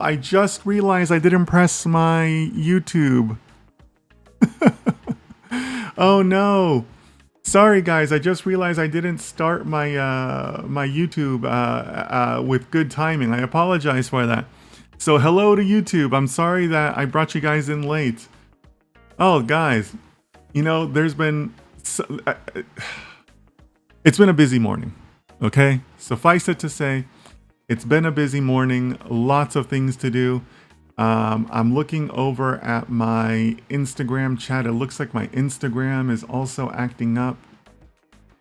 I just realized I didn't press my YouTube. Oh no. Sorry guys, I just realized I didn't start my my YouTube with good timing. I apologize for that. So hello to YouTube. I'm sorry that I brought you guys in late. Oh guys, you know, it's been a busy morning. Okay? Suffice it to say, it's been a busy morning, lots of things to do. I'm looking over at my Instagram chat. It looks like my Instagram is also acting up.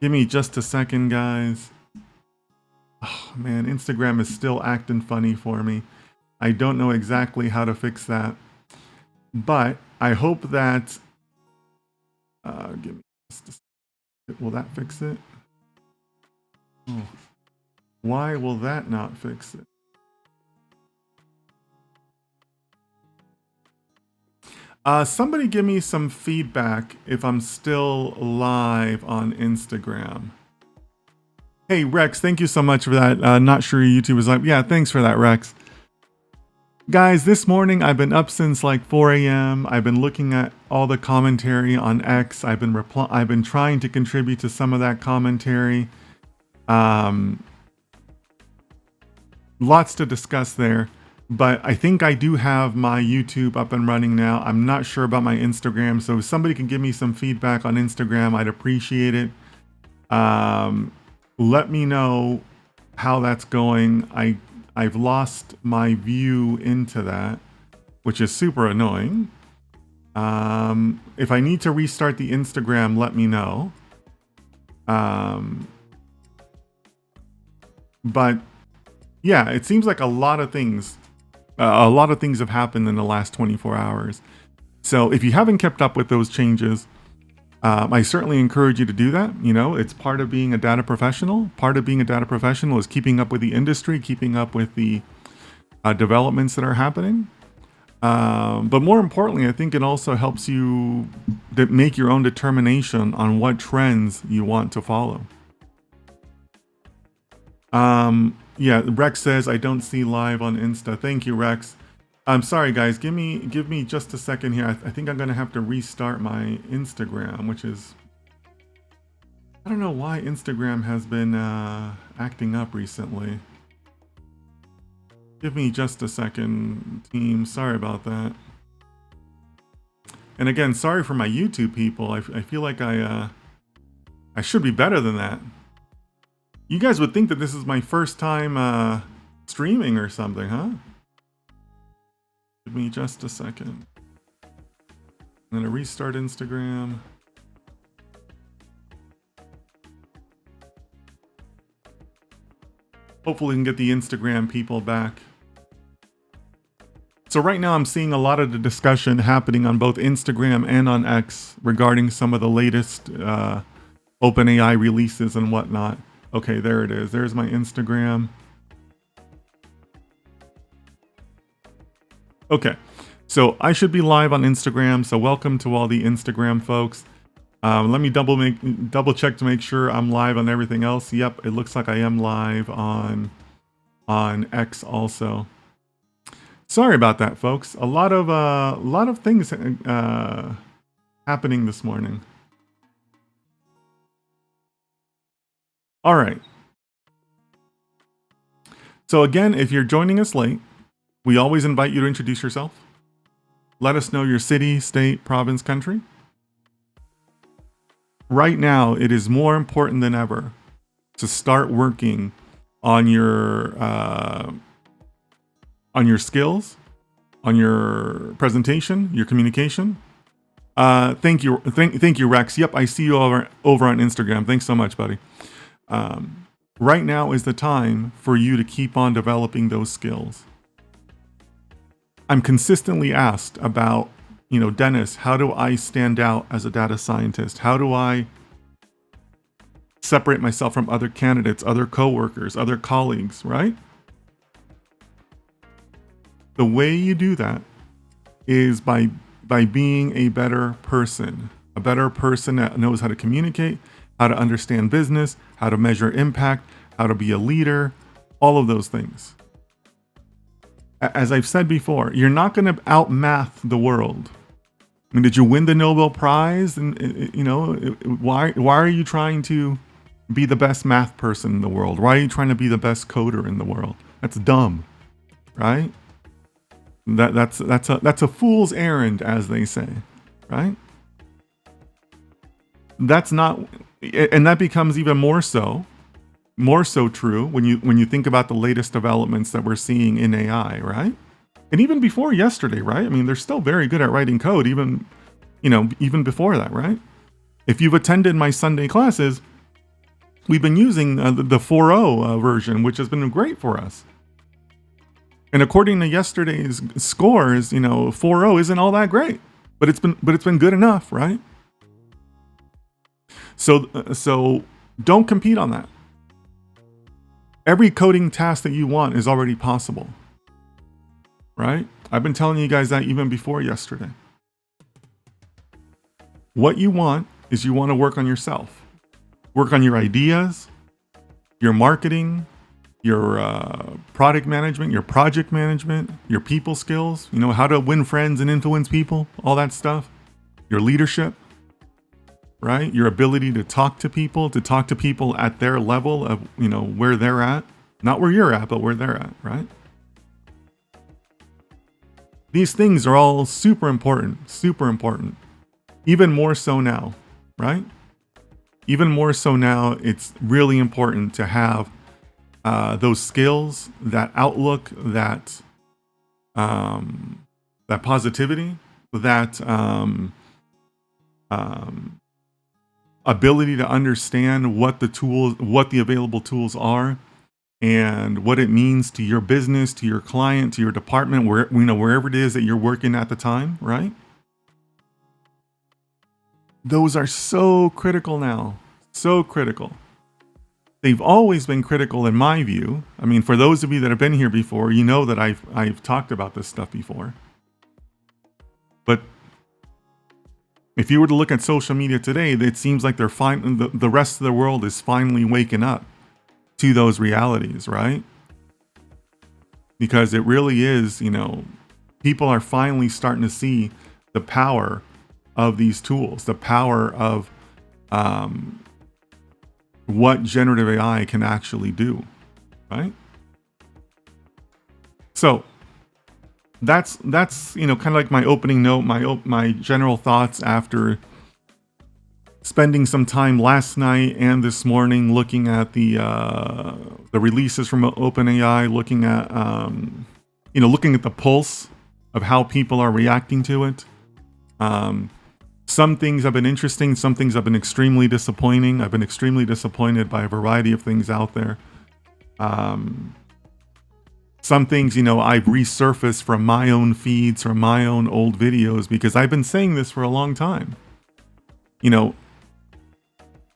Give me just a second, guys. Oh man, Instagram is still acting funny for me. I don't know exactly how to fix that. But I hope that... give me just a second. Will that fix it? Oh. Why will that not fix it? Somebody give me some feedback if I'm still live on Instagram. Hey, Rex, thank you so much for that. Not sure your YouTube is live. Yeah, thanks for that, Rex. Guys, this morning I've been up since like 4 a.m. I've been looking at all the commentary on X. I've been trying to contribute to some of that commentary. Lots to discuss there. But I think I do have my YouTube up and running now. I'm not sure about my Instagram, so if somebody can give me some feedback on Instagram, I'd appreciate it. Let me know how that's going. I've lost my view into that, which is super annoying. If I need to restart the Instagram, let me know. But yeah, it seems like a lot of things have happened in the last 24 hours. So if you haven't kept up with those changes, I certainly encourage you to do that. You know, it's part of being a data professional. Part of being a data professional is keeping up with the industry, keeping up with the developments that are happening. But more importantly, I think it also helps you make your own determination on what trends you want to follow. Yeah, Rex says, I don't see live on Insta. Thank you, Rex. I'm sorry, guys. Give me just a second here. I think I'm going to have to restart my Instagram, which is... I don't know why Instagram has been acting up recently. Give me just a second, team. Sorry about that. And again, sorry for my YouTube people. I feel like I should be better than that. You guys would think that this is my first time streaming or something, huh? Give me just a second. I'm gonna restart Instagram. Hopefully we can get the Instagram people back. So right now I'm seeing a lot of the discussion happening on both Instagram and on X regarding some of the latest OpenAI releases and whatnot. Okay, there it is. There's my Instagram. Okay, so I should be live on Instagram. So welcome to all the Instagram folks. Let me double check to make sure I'm live on everything else. Yep, it looks like I am live on X also. Sorry about that, folks. A lot of things happening this morning. All right. So again, if you're joining us late, we always invite you to introduce yourself. Let us know your city, state, province, country. Right now, it is more important than ever to start working on your skills, on your presentation, your communication. Thank you, Rex. Yep, I see you over on Instagram. Thanks so much, buddy. Right now is the time for you to keep on developing those skills. I'm consistently asked about, you know, Dennis, how do I stand out as a data scientist? How do I separate myself from other candidates, other coworkers, other colleagues, right? The way you do that is by being a better person that knows how to communicate, how to understand business, how to measure impact, how to be a leader, all of those things. As I've said before, you're not going to outmath the world. I mean, did you win the Nobel Prize? And why are you trying to be the best math person in the world? Why are you trying to be the best coder in the world? That's dumb, right? That's a fool's errand, as they say, right? That's not, and that becomes even more so true when you think about the latest developments that we're seeing in AI, right? And even before yesterday, right? I mean, they're still very good at writing code, even before that, right? If you've attended my Sunday classes, we've been using the 4.0 version, which has been great for us. And according to yesterday's scores, 4.0 isn't all that great, but it's been good enough, right? So don't compete on that. Every coding task that you want is already possible, right? I've been telling you guys that even before yesterday. What you want is you want to work on yourself, work on your ideas, your marketing, your product management, your project management, your people skills, how to win friends and influence people, all that stuff, your leadership, right? Your ability to talk to people at their level of, where they're at, not where you're at, but where they're at, right? These things are all super important, even more so now, right? Even more so now, it's really important to have those skills, that outlook, that positivity, that ability to understand what the available tools are, and what it means to your business, to your client, to your department, wherever it is that you're working at the time, right? Those are so critical now, so critical. They've always been critical in my view. I mean, for those of you that have been here before, you know that I've talked about this stuff before. But if you were to look at social media today, it seems like the rest of the world is finally waking up to those realities, right? Because it really is, people are finally starting to see the power of these tools, the power of what generative AI can actually do, right? So that's kind of like my opening note, my general thoughts after spending some time last night and this morning looking at the releases from OpenAI, looking at the pulse of how people are reacting to it. Some things have been interesting, some things have been extremely disappointing. I've been extremely disappointed by a variety of things out there. Some things, I've resurfaced from my own feeds, from my own old videos, because I've been saying this for a long time.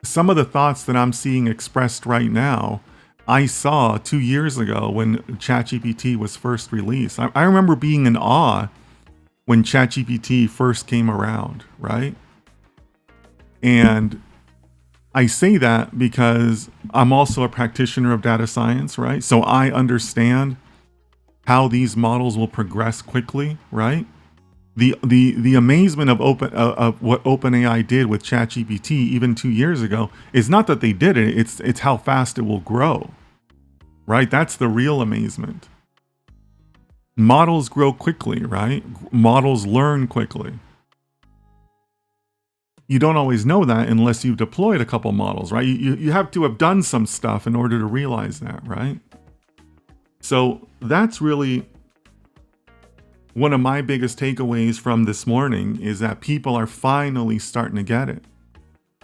Some of the thoughts that I'm seeing expressed right now, I saw 2 years ago when ChatGPT was first released. I remember being in awe when ChatGPT first came around, right? And I say that because I'm also a practitioner of data science, right? So I understand how these models will progress quickly, right? The amazement of what OpenAI did with ChatGPT even 2 years ago is not that they did it, it's how fast it will grow, right? That's the real amazement. Models grow quickly, right? Models learn quickly. You don't always know that unless you've deployed a couple models, right? You have to have done some stuff in order to realize that, right? So that's really one of my biggest takeaways from this morning, is that people are finally starting to get it.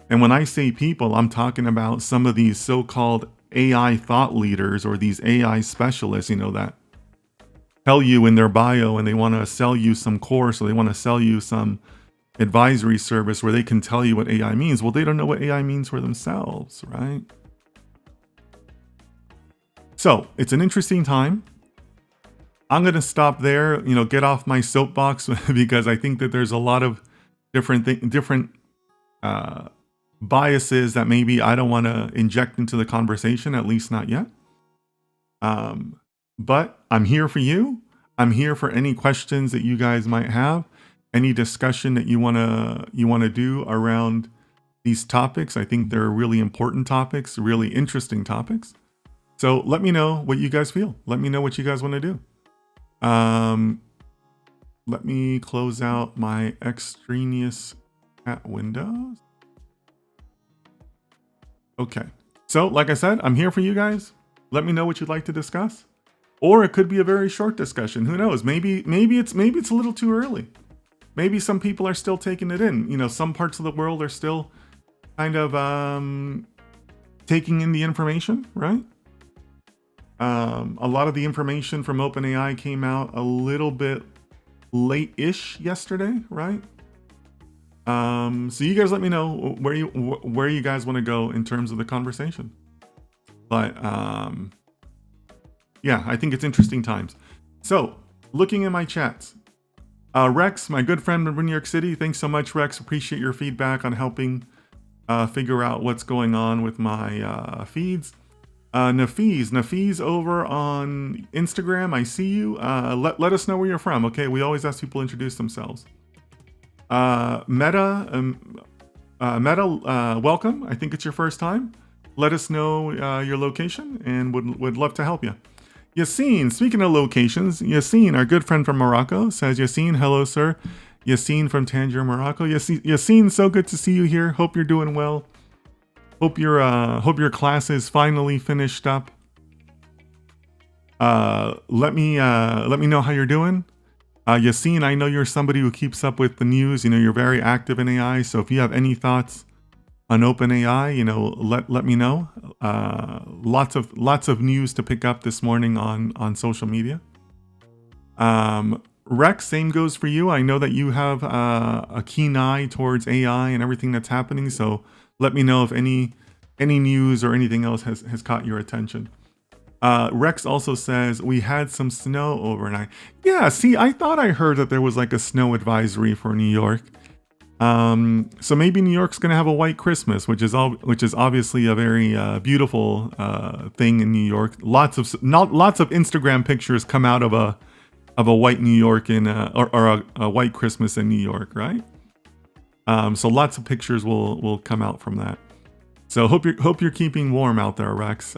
And when I say people, I'm talking about some of these so-called AI thought leaders, or these AI specialists, that tell you in their bio, and they want to sell you some course, or they want to sell you some advisory service where they can tell you what AI means. Well, they don't know what AI means for themselves, right? So it's an interesting time. I'm going to stop there, get off my soapbox because I think that there's a lot of different biases that maybe I don't want to inject into the conversation, at least not yet. But I'm here for you. I'm here for any questions that you guys might have, any discussion that you wanna do around these topics. I think they're really important topics, really interesting topics. So let me know what you guys feel. Let me know what you guys want to do. Let me close out my extraneous chat windows. Okay. So like I said, I'm here for you guys. Let me know what you'd like to discuss. Or it could be a very short discussion. Who knows? Maybe it's a little too early. Maybe some people are still taking it in. You know, some parts of the world are still kind of taking in the information, right? A lot of the information from OpenAI came out a little bit late-ish yesterday, right? So you guys let me know where you guys want to go in terms of the conversation. But yeah, I think it's interesting times. So looking at my chats, Rex, my good friend from New York City, thanks so much, Rex. Appreciate your feedback on helping figure out what's going on with my feeds. Nafiz over on Instagram, I see you. Let us know where you're from, okay? We always ask people to introduce themselves. Meta, welcome. I think it's your first time. Let us know your location and would love to help you. Yassine, speaking of locations, Yassine, our good friend from Morocco, says, Yassine, hello, sir. Yassine from Tangier, Morocco. Yassine, so good to see you here. Hope you're doing well. Hope your class is finally finished up. Let me know how you're doing. Yassine, I know you're somebody who keeps up with the news. You know, you're very active in AI. So if you have any thoughts on OpenAI, you know, let me know. Lots of news to pick up this morning on social media. Rex, same goes for you. I know that you have a keen eye towards AI and everything that's happening. So let me know if any news or anything else has caught your attention. Rex also says, we had some snow overnight. Yeah, see, I thought I heard that there was like a snow advisory for New York. So maybe New York's gonna have a white Christmas, which is obviously a very beautiful thing in New York. Lots of Instagram pictures come out of a white New York or a white Christmas in New York, right? So lots of pictures will come out from that. So hope you're keeping warm out there, Rex.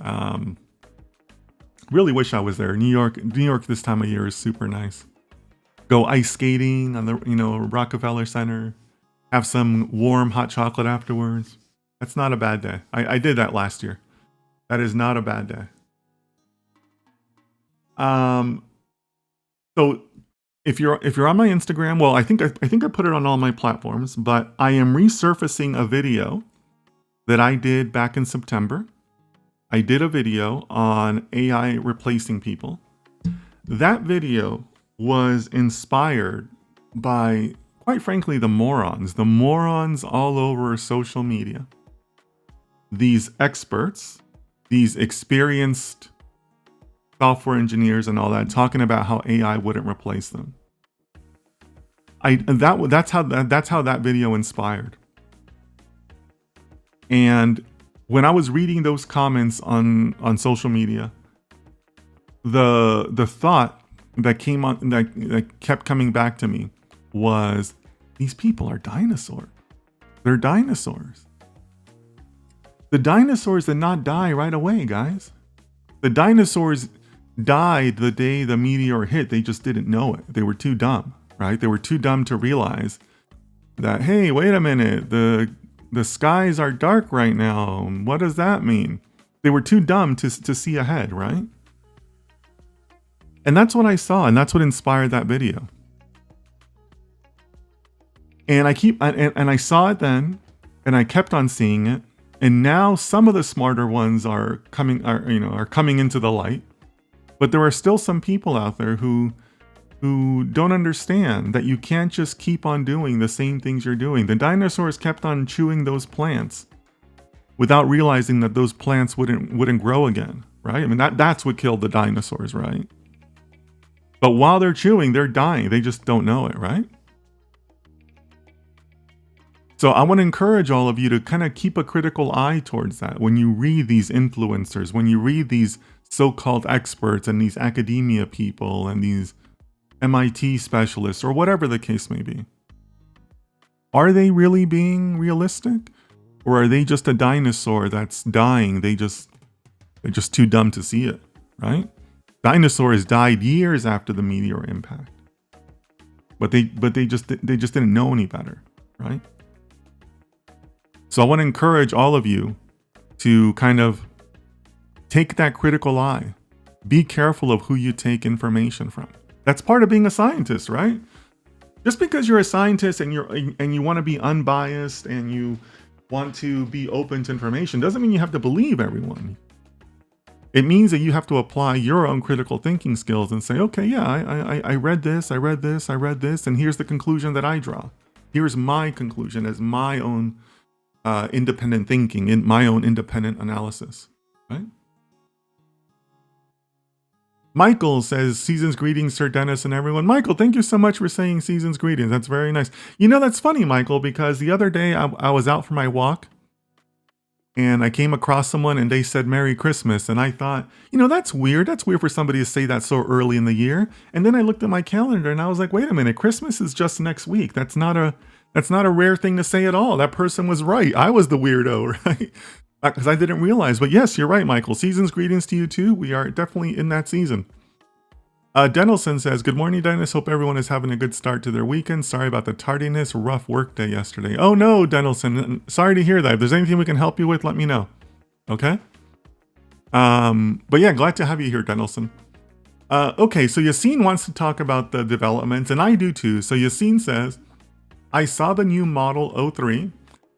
Really wish I was there. New York this time of year is super nice. Go ice skating on the Rockefeller Center. Have some warm hot chocolate afterwards. That's not a bad day. I did that last year. That is not a bad day. So if you're on my Instagram, well, I think I put it on all my platforms, but I am resurfacing a video that I did back in September. I did a video on AI replacing people. That video was inspired by, quite frankly, the morons all over social media. These experts, these experienced software engineers and all that, talking about how AI wouldn't replace them. That's how that video inspired. And when I was reading those comments on social media, the thought that came on that kept coming back to me was, these people are dinosaurs. They're dinosaurs. The dinosaurs did not die right away, guys. The dinosaurs died the day the meteor hit. They just didn't know it. They were too dumb, right? They were too dumb to realize that, hey, wait a minute, the skies are dark right now. What does that mean? They were too dumb to see ahead, right? And that's what I saw, and that's what inspired that video. And I saw it then, and I kept on seeing it. And now some of the smarter ones are coming into the light. But there are still some people out there who don't understand that you can't just keep on doing the same things you're doing. The dinosaurs kept on chewing those plants without realizing that those plants wouldn't grow again, right? I mean, that's what killed the dinosaurs, right? But while they're chewing, they're dying. They just don't know it, right? So I want to encourage all of you to kind of keep a critical eye towards that when you read these influencers, when you read these so-called experts and these academia people and these MIT specialists, or whatever the case may be. Are they really being realistic? Or are they just a dinosaur that's dying? They're just too dumb to see it, right? Dinosaurs died years after the meteor impact. But they just didn't know any better, right? So I want to encourage all of you to kind of take that critical eye. Be careful of who you take information from. That's part of being a scientist, right? Just because you're a scientist and you want to be unbiased and you want to be open to information doesn't mean you have to believe everyone. It means that you have to apply your own critical thinking skills and say, okay, yeah, I read this, and here's the conclusion that I draw. Here's my conclusion as my own independent thinking, in my own independent analysis, right? Michael says, season's greetings, Sir Dennis and everyone. Michael, thank you so much for saying season's greetings. That's very nice. You know, that's funny, Michael, because the other day I was out for my walk and I came across someone and they said Merry Christmas. And I thought, you know, that's weird. That's weird for somebody to say that so early in the year. And then I looked at my calendar and I was like, wait a minute, Christmas is just next week. That's not a rare thing to say at all. That person was right. I was the weirdo, right? Because I didn't realize. But yes, you're right, Michael. Season's greetings to you too. We are definitely in that season. Denelson says, good morning, Dennis. Hope everyone is having a good start to their weekend. Sorry about the tardiness. Rough work day yesterday. Oh no, Denelson. Sorry to hear that. If there's anything we can help you with, let me know. Okay? But yeah, glad to have you here, Denelson. Okay, so Yassine wants to talk about the developments, and I do too. So Yassine says, I saw the new Model 03.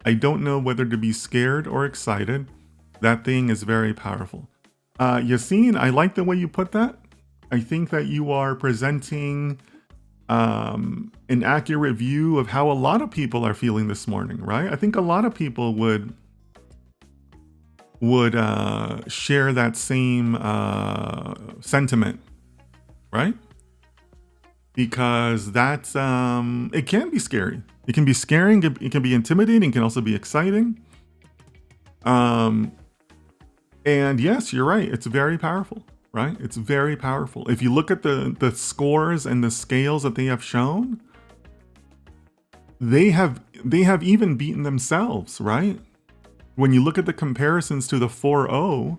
I don't know whether to be scared or excited. That thing is very powerful. Yassine, I like the way you put that. I think that you are presenting an accurate view of how a lot of people are feeling this morning, right? I think a lot of people would share that same sentiment, right? Because that's it can be scary. It can be scaring. It can be intimidating. It can also be exciting. And yes, you're right. It's very powerful, right? It's very powerful. If you look at the scores and the scales that they have shown, they have even beaten themselves, right? When you look at the comparisons to the 4.0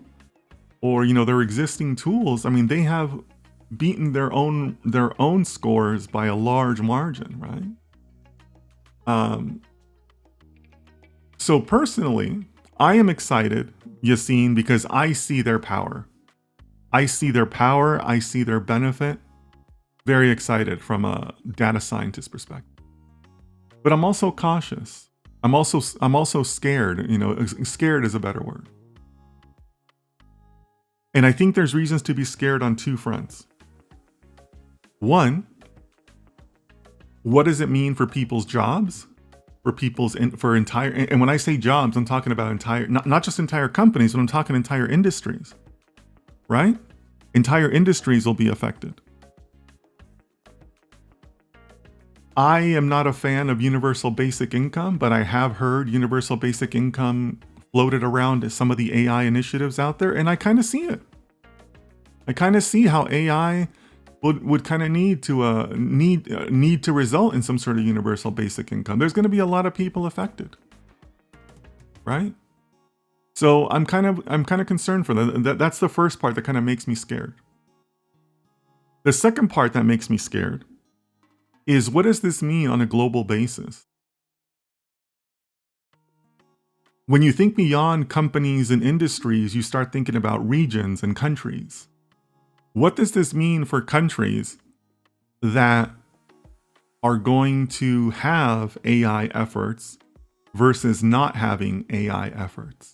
or, you know, their existing tools, I mean, they have beaten their own scores by a large margin, right? So personally, I am excited, Yassine, because I see their power. I see their power. I see their benefit. Very excited from a data scientist perspective. But I'm also cautious. I'm also scared. You know, scared is a better word. And I think there's reasons to be scared on two fronts. One, what does it mean for people's jobs? And when I say jobs, I'm talking about not just entire companies, but I'm talking entire industries, right? Entire industries will be affected. I am not a fan of universal basic income, but I have heard universal basic income floated around as some of the AI initiatives out there, and I kind of see it. I kind of see how AI would kind of need to result in some sort of universal basic income. There's going to be a lot of people affected, right? So I'm kind of concerned for that. That's the first part that kind of makes me scared. The second part that makes me scared is, what does this mean on a global basis? When you think beyond companies and industries, you start thinking about regions and countries. What does this mean for countries that are going to have AI efforts versus not having AI efforts?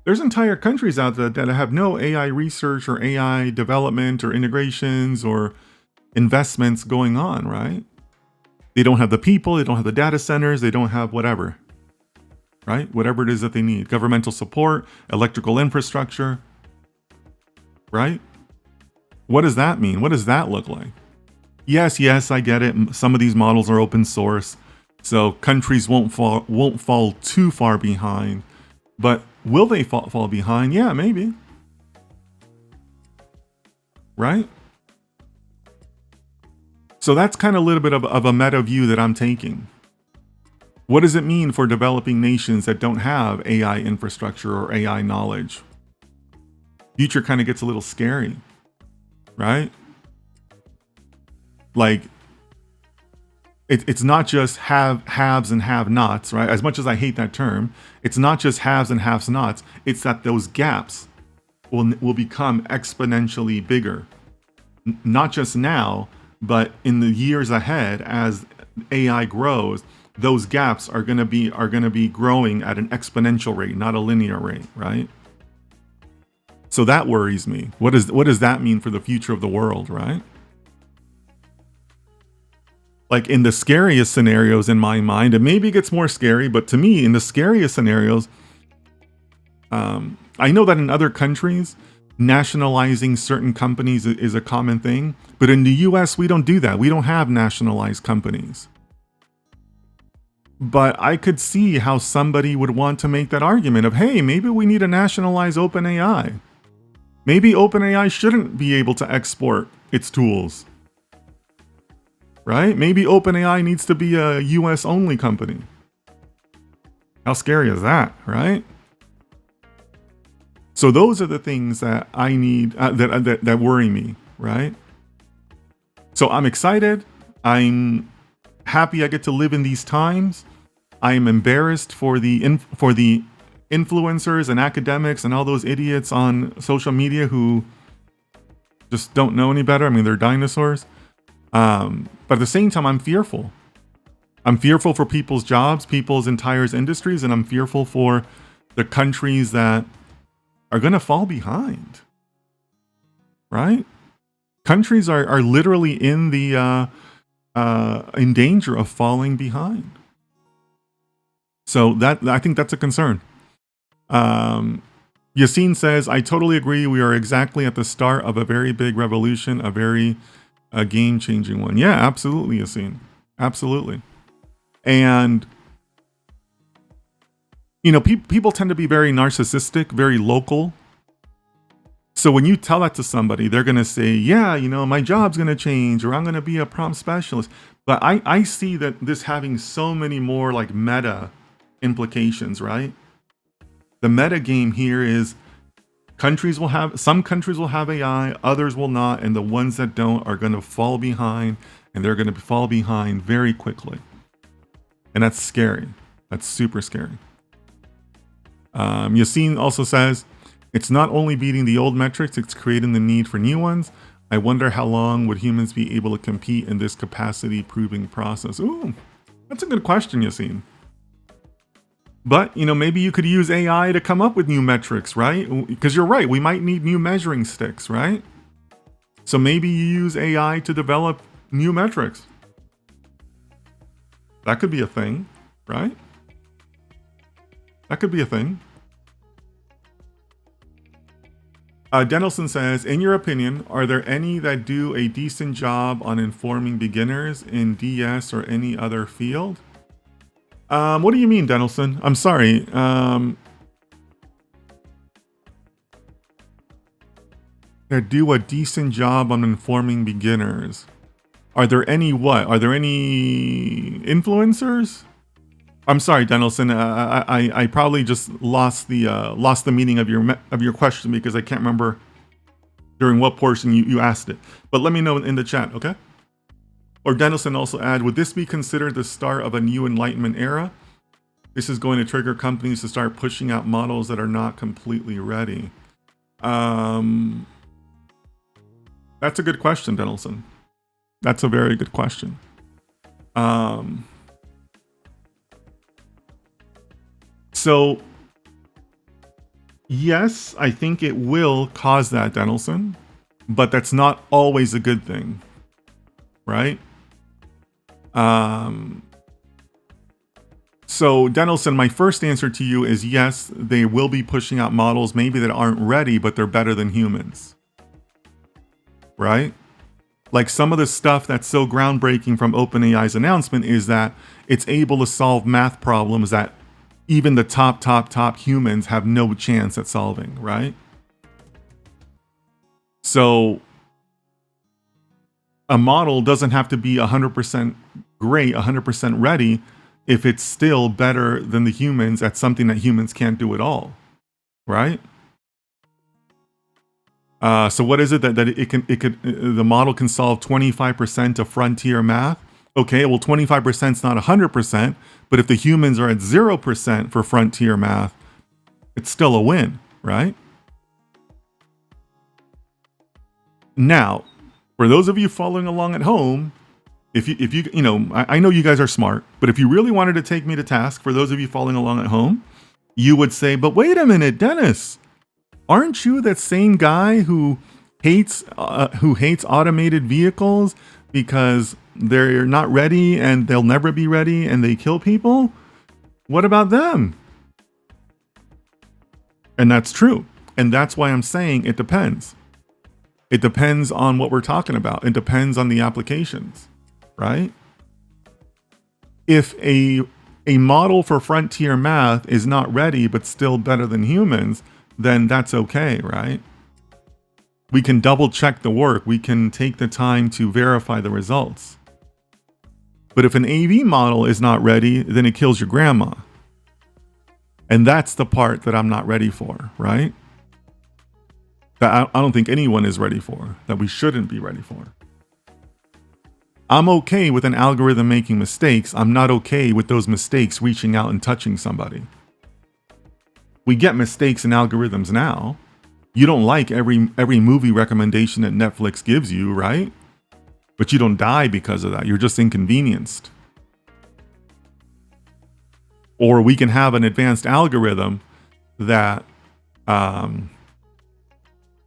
There's entire countries out there that have no AI research or AI development or integrations or investments going on, right? They don't have the people, they don't have the data centers, they don't have whatever, right? Whatever it is that they need. Governmental support, electrical infrastructure, right? What does that mean? What does that look like? Yes, I get it. Some of these models are open source, so countries won't fall too far behind. But will they fall behind? Yeah, maybe. Right? So that's kind of a little bit of a meta view that I'm taking. What does it mean for developing nations that don't have AI infrastructure or AI knowledge? Future kind of gets a little scary, right? Like, it's not just haves and have-nots, right? As much as I hate that term, it's not just haves and have-nots. It's that those gaps will become exponentially bigger, not just now, but in the years ahead as AI grows. Those gaps are going to be growing at an exponential rate, not a linear rate, right? So that worries me. What does that mean for the future of the world, right? Like in the scariest scenarios in my mind, and maybe it gets more scary, but to me, in the scariest scenarios, I know that in other countries, nationalizing certain companies is a common thing, but in the US, we don't do that. We don't have nationalized companies. But I could see how somebody would want to make that argument of, hey, maybe we need to nationalize OpenAI. Maybe OpenAI shouldn't be able to export its tools. Right? Maybe OpenAI needs to be a US only company. How scary is that, right? So those are the things that I need that worry me, right? So I'm excited. I'm happy I get to live in these times. I am embarrassed for the influencers and academics and all those idiots on social media who just don't know any better. I mean, they're dinosaurs. But at the same time, I'm fearful. I'm fearful for people's jobs, people's entire industries, and I'm fearful for the countries that are going to fall behind. Right? Countries are literally in danger of falling behind. So I think that's a concern. Yassine says, I totally agree. We are exactly at the start of a very big revolution, a game-changing one. Yeah, absolutely, Yassine. Absolutely. And, people tend to be very narcissistic, very local. So when you tell that to somebody, they're going to say, yeah, my job's going to change, or I'm going to be a prompt specialist. But I see that this having so many more like meta implications, right? The meta game here is some countries will have AI, others will not, and the ones that don't are going to fall behind, and they're going to fall behind very quickly. And that's scary. That's super scary. Yassine also says, it's not only beating the old metrics, it's creating the need for new ones. I wonder how long would humans be able to compete in this capacity proving process? Ooh, that's a good question, Yassine. But, maybe you could use AI to come up with new metrics, right? Because you're right, we might need new measuring sticks, right? So maybe you use AI to develop new metrics. That could be a thing, right? That could be a thing. Denelson says, in your opinion, are there any that do a decent job on informing beginners in DS or any other field? What do you mean, Denelson? I'm sorry. That do a decent job on informing beginners. Are there any what? Are there any influencers? I'm sorry, Denelson. I probably just lost the meaning of your question because I can't remember during what portion you asked it. But let me know in the chat, okay? Or Denelson also add, would this be considered the start of a new Enlightenment era? This is going to trigger companies to start pushing out models that are not completely ready. That's a good question, Denelson. That's a very good question. So, yes, I think it will cause that, Denelson, but that's not always a good thing, right? So, Denelson, my first answer to you is yes, they will be pushing out models maybe that aren't ready, but they're better than humans, right? Like some of the stuff that's so groundbreaking from OpenAI's announcement is that it's able to solve math problems that even the top humans have no chance at solving, right? So A model doesn't have to be 100% great, 100% ready if it's still better than the humans at something that humans can't do at all, right? So what is it that the model can solve 25% of frontier math? Okay, well 25% is not 100%, but if the humans are at 0% for frontier math, it's still a win, right? Now, for those of you following along at home, if you I know you guys are smart, but if you really wanted to take me to task, for those of you following along at home, you would say, but wait a minute, Dennis, aren't you that same guy who hates automated vehicles because they're not ready and they'll never be ready and they kill people? What about them? And that's true. And that's why I'm saying it depends. It depends on what we're talking about. It depends on the applications, right? If a model for frontier math is not ready but still better than humans, then that's okay, right? We can double check the work. We can take the time to verify the results. But if an AV model is not ready, then it kills your grandma. And that's the part that I'm not ready for, right? That I don't think anyone is ready for, that we shouldn't be ready for. I'm okay with an algorithm making mistakes. I'm not okay with those mistakes reaching out and touching somebody. We get mistakes in algorithms now. You don't like every movie recommendation that Netflix gives you, right? But you don't die because of that. You're just inconvenienced. Or we can have an advanced algorithm that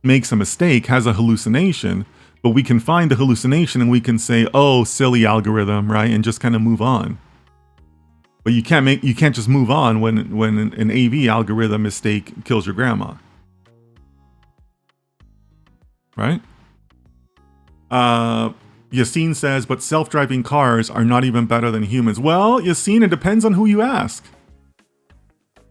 makes a mistake, has a hallucination, but we can find the hallucination and we can say, oh, silly algorithm, right? And just kind of move on. But you can't just move on when an AV algorithm mistake kills your grandma. Right? Yassine says, but self-driving cars are not even better than humans. Well, Yassine, it depends on who you ask.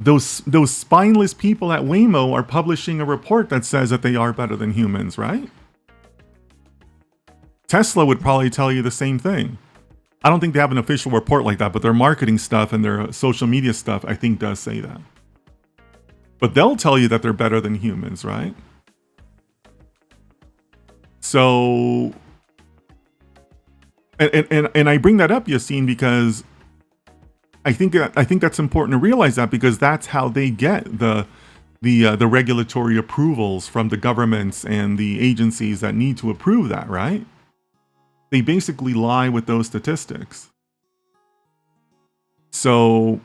Those spineless people at Waymo are publishing a report that says that they are better than humans, right? Tesla would probably tell you the same thing. I don't think they have an official report like that, but their marketing stuff and their social media stuff, I think, does say that. But they'll tell you that they're better than humans, right? So, and I bring that up, Yassine, because I think that's important to realize that, because that's how they get the regulatory approvals from the governments and the agencies that need to approve that, right? They basically lie with those statistics. So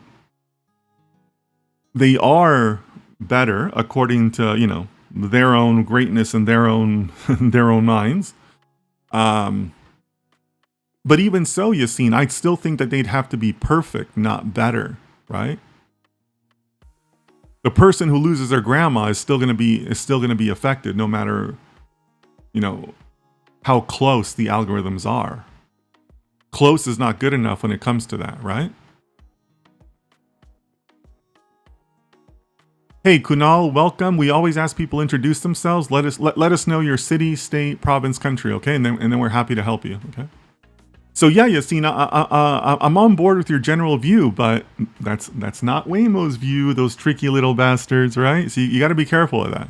they are better according to, their own greatness and their own minds. But even so, Yassine, I still think that they'd have to be perfect, not better, right? The person who loses their grandma is still going to be affected, no matter, how close the algorithms are. Close is not good enough when it comes to that, right? Hey, Kunal, welcome. We always ask people to introduce themselves. Let us know your city, state, province, country, okay? And then we're happy to help you, okay? So yeah, Yassine, I'm on board with your general view, but that's not Waymo's view, those tricky little bastards, right? So you got to be careful of that.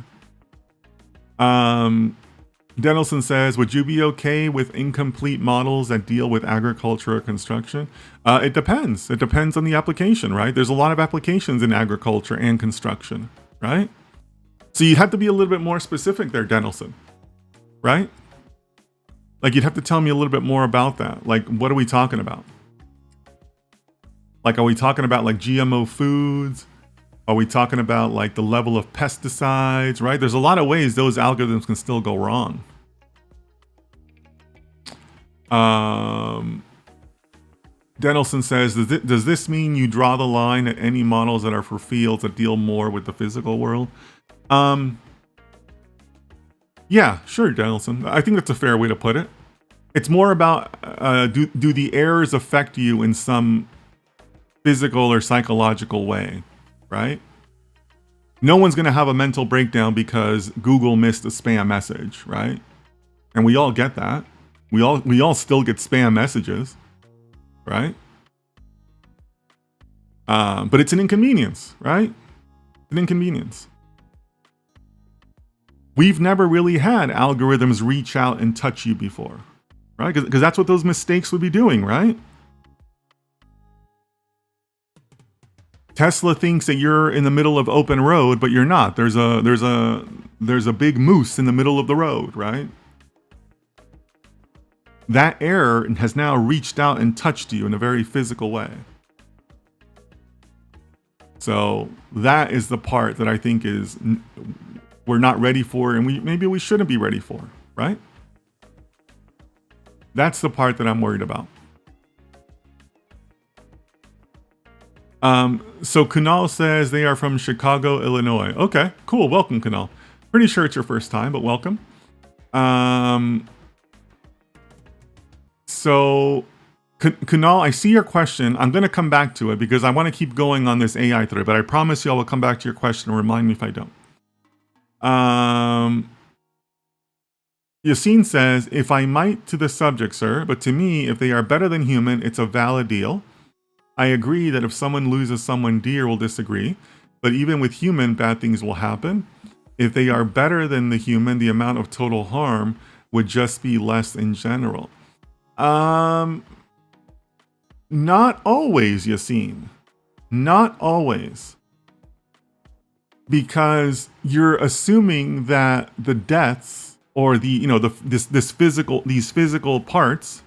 Denelson says, would you be okay with incomplete models that deal with agriculture or construction? It depends. It depends on the application, right? There's a lot of applications in agriculture and construction, right? So you have to be a little bit more specific there, Denelson, right? Like, you'd have to tell me a little bit more about that. Like, what are we talking about? Like, are we talking about like GMO foods? Are we talking about like the level of pesticides, right? There's a lot of ways those algorithms can still go wrong. Denelson says, does this mean you draw the line at any models that are for fields that deal more with the physical world? Yeah, sure, Denelson. I think that's a fair way to put it. It's more about, do the errors affect you in some physical or psychological way, right? No one's going to have a mental breakdown because Google missed a spam message, right? And we all get that. We all still get spam messages, right? But it's an inconvenience, right? An inconvenience. We've never really had algorithms reach out and touch you before, right? Because that's what those mistakes would be doing, right? Tesla thinks that you're in the middle of open road, but you're not. There's a big moose in the middle of the road, right? That error has now reached out and touched you in a very physical way. So that is the part that I think is we're not ready for, and maybe we shouldn't be ready for, right? That's the part that I'm worried about. So Kunal says they are from Chicago, Illinois. Okay, cool. Welcome, Kunal. Pretty sure it's your first time, but welcome. So Kunal, I see your question. I'm going to come back to it because I want to keep going on this AI thread, but I promise you I will come back to your question and remind me if I don't. Yassine says, if I might to the subject, sir, but to me, if they are better than human, it's a valid deal. I agree that if someone loses someone dear, we'll disagree. But even with human, bad things will happen. If they are better than the human, the amount of total harm would just be less in general. Not always, Yassine. Not always. Because you're assuming that the deaths or these physical parts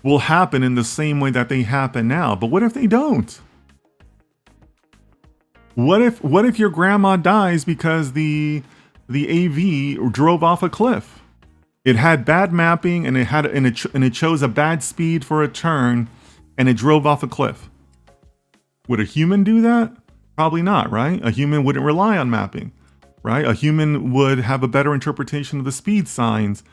will happen in the same way that they happen now. But what if they don't? What if your grandma dies because the AV drove off a cliff? It had bad mapping and it chose a bad speed for a turn and it drove off a cliff. Would a human do that? Probably not, right? A human wouldn't rely on mapping, right? A human would have a better interpretation of the speed signs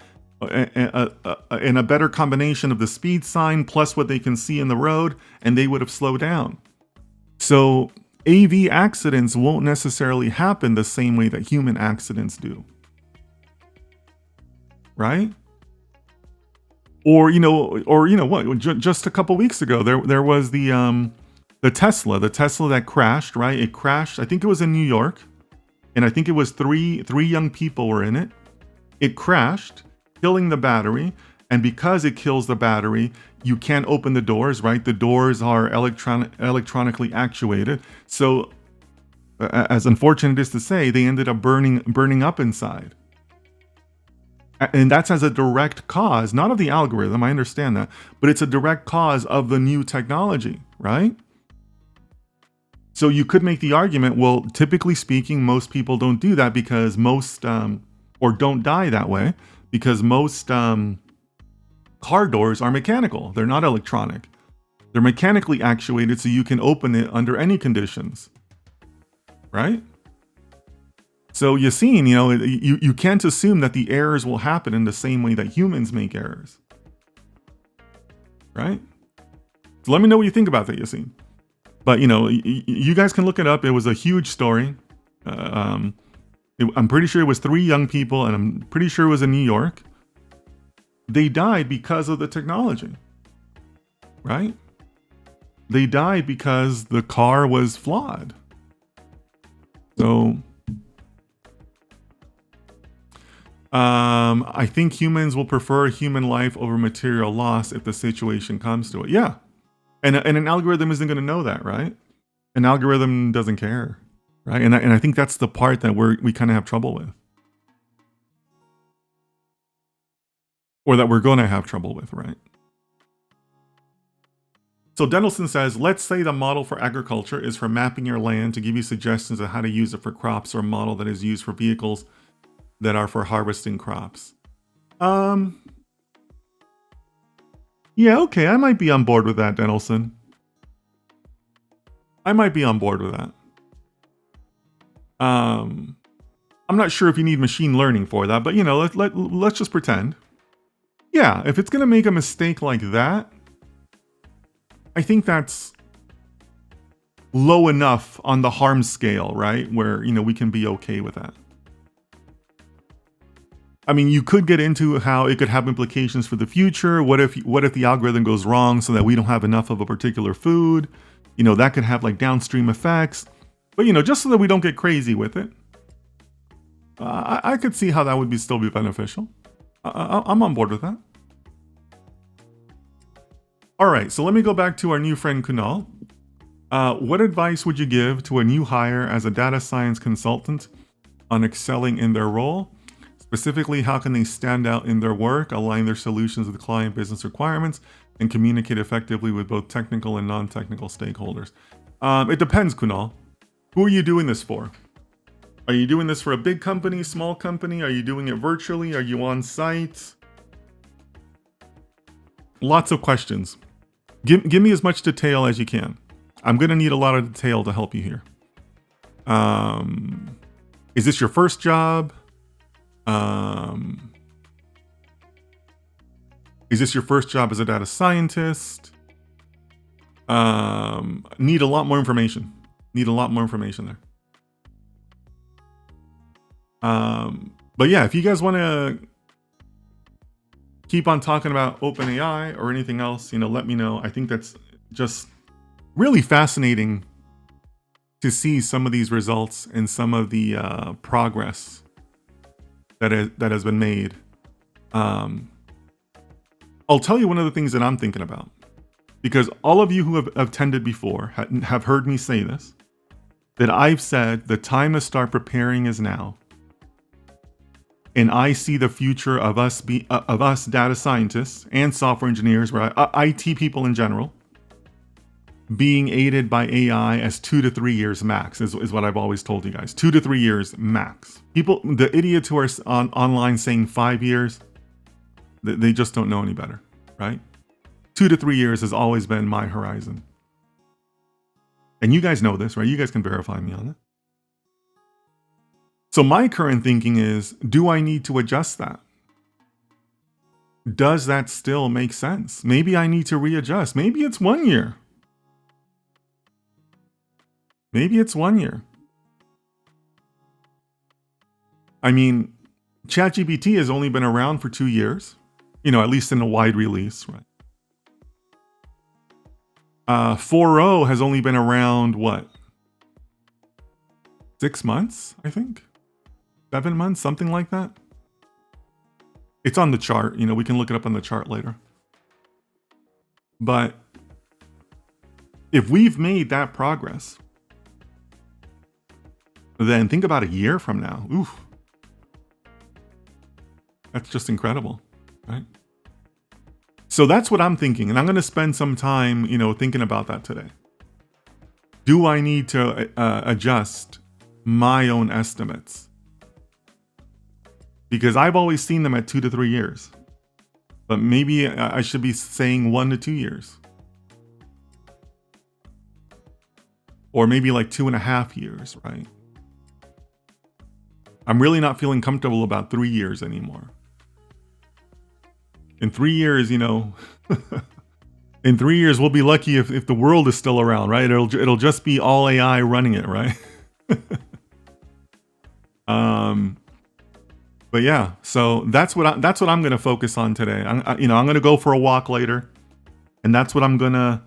and a better combination of the speed sign plus what they can see in the road, and they would have slowed down. So AV accidents won't necessarily happen the same way that human accidents do. Right? Or what? Just a couple weeks ago, there was the Tesla that crashed. Right? It crashed. I think it was in New York, and I think it was three young people were in it. It crashed, killing the battery, and because it kills the battery, you can't open the doors. Right? The doors are electronically actuated. So, as unfortunate as to say, they ended up burning up inside. And that's as a direct cause, not of the algorithm, I understand that, but it's a direct cause of the new technology, right? So you could make the argument, well, typically speaking, most people don't do that because or don't die that way, because most car doors are mechanical. They're not electronic. They're mechanically actuated so you can open it under any conditions, right? So Yassine, you can't assume that the errors will happen in the same way that humans make errors, right? So let me know what you think about that, Yassine. But you guys can look it up. It was a huge story. I'm pretty sure it was 3 young people, and I'm pretty sure it was in New York. They died because of the technology, right? They died because the car was flawed. So I think humans will prefer human life over material loss if the situation comes to it. Yeah. And an algorithm isn't going to know that, right? An algorithm doesn't care, right? And I think that's the part that we kind of have trouble with. Or that we're going to have trouble with, right? So Dendelson says, let's say the model for agriculture is for mapping your land to give you suggestions of how to use it for crops, or a model that is used for vehicles that are for harvesting crops. Yeah, okay, I might be on board with that, Dendelson. I might be on board with that. I'm not sure if you need machine learning for that, but let's just pretend. Yeah, if it's gonna make a mistake like that, I think that's low enough on the harm scale, right? Where we can be okay with that. I mean, you could get into how it could have implications for the future. What if the algorithm goes wrong so that we don't have enough of a particular food? You know, that could have like downstream effects. But, you know, just so that we don't get crazy with it, I could see how that would still be beneficial. I'm on board with that. All right, so let me go back to our new friend Kunal. What advice would you give to a new hire as a data science consultant on excelling in their role? Specifically, how can they stand out in their work, align their solutions with client business requirements, and communicate effectively with both technical and non-technical stakeholders? It depends, Kunal. Who are you doing this for? Are you doing this for a big company, small company? Are you doing it virtually? Are you on site? Lots of questions. Give me as much detail as you can. I'm going to need a lot of detail to help you here. Is this your first job? Is this your first job as a data scientist? Need a lot more information. Need a lot more information there. But yeah, if you guys want to keep on talking about OpenAI or anything else, you know, let me know. I think that's just really fascinating to see some of these results and some of the progress that has been made. I'll tell you one of the things that I'm thinking about, because all of you who have attended before have heard me say this, that I've said the time to start preparing is now. And I see the future of us data scientists and software engineers, right, IT people in general, being aided by AI as 2 to 3 years max is what I've always told you guys. 2 to 3 years max. People, the idiots who are online saying 5 years, they just don't know any better, right? 2 to 3 years has always been my horizon. And you guys know this, right? You guys can verify me on it. So my current thinking is, do I need to adjust that? Does that still make sense? Maybe I need to readjust. Maybe it's 1 year. Maybe it's 1 year. I mean, ChatGPT has only been around for 2 years, you know, at least in a wide release, right? 4.0 has only been around, what? 6 months, I think? 7 months, something like that. It's on the chart, you know, we can look it up on the chart later. But if we've made that progress, then think about a year from now. Oof. That's just incredible, right? So that's what I'm thinking, and I'm going to spend some time, you know, thinking about that today. Do I need to adjust my own estimates? Because I've always seen them at 2 to 3 years, but maybe I should be saying 1 to 2 years, or maybe like 2.5 years, right? I'm really not feeling comfortable about 3 years anymore. In 3 years, you know, in 3 years, we'll be lucky if the world is still around, right? It'll just be all AI running it, right? But yeah, so that's what I'm going to focus on today. I'm going to go for a walk later, and that's what I'm going to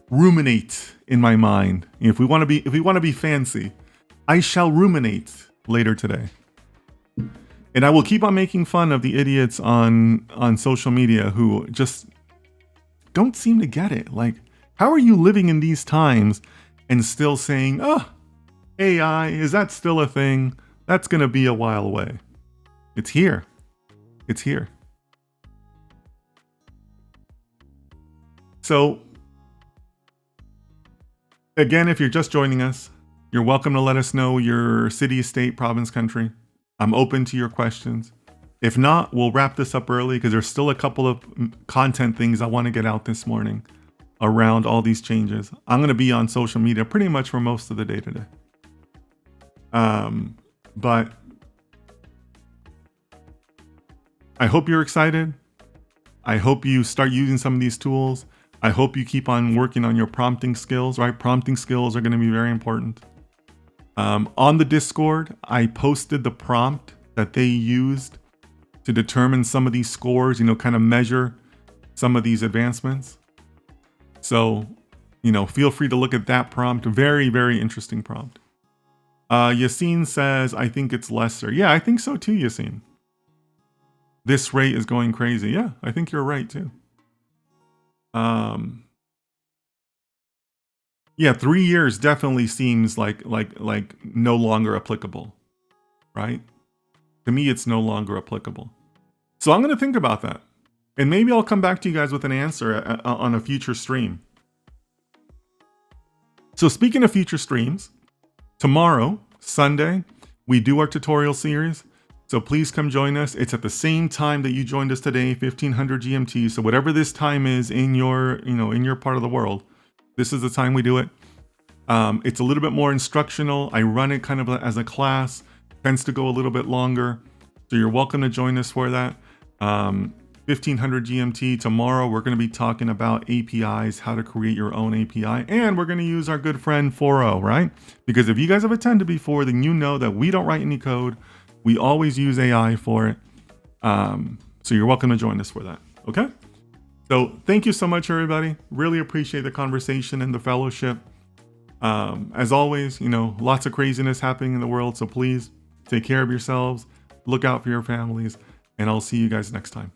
ruminate in my mind. If we want to be fancy, I shall ruminate later today. And I will keep on making fun of the idiots on social media who just don't seem to get it. Like, how are you living in these times and still saying, oh, AI, is that still a thing? That's going to be a while away. It's here. It's here. So, again, if you're just joining us, you're welcome to let us know your city, state, province, country. I'm open to your questions. If not, we'll wrap this up early because there's still a couple of content things I want to get out this morning around all these changes. I'm going to be on social media pretty much for most of the day today. But I hope you're excited. I hope you start using some of these tools. I hope you keep on working on your prompting skills, right? Prompting skills are going to be very important. On the Discord, I posted the prompt that they used to determine some of these scores, you know, kind of measure some of these advancements. So, you know, feel free to look at that prompt. Very, very interesting prompt. Yassine says, I think it's lesser. Yeah, I think so too, Yassine. This rate is going crazy. Yeah, I think you're right too. Yeah, 3 years definitely seems like no longer applicable, right? To me, it's no longer applicable. So I'm going to think about that. And maybe I'll come back to you guys with an answer on a future stream. So speaking of future streams, tomorrow, Sunday, we do our tutorial series. So please come join us. It's at the same time that you joined us today, 1500 GMT. So whatever this time is in your, you know, in your part of the world, this is the time we do it. It's a little bit more instructional. I run it kind of as a class, tends to go a little bit longer. So you're welcome to join us for that. 1500 GMT. Tomorrow, we're going to be talking about APIs, how to create your own API. And we're going to use our good friend 4o, right? Because if you guys have attended before, then you know that we don't write any code. We always use AI for it. So you're welcome to join us for that. Okay? So thank you so much, everybody. Really appreciate the conversation and the fellowship. As always, you know, lots of craziness happening in the world. So please take care of yourselves. Look out for your families. And I'll see you guys next time.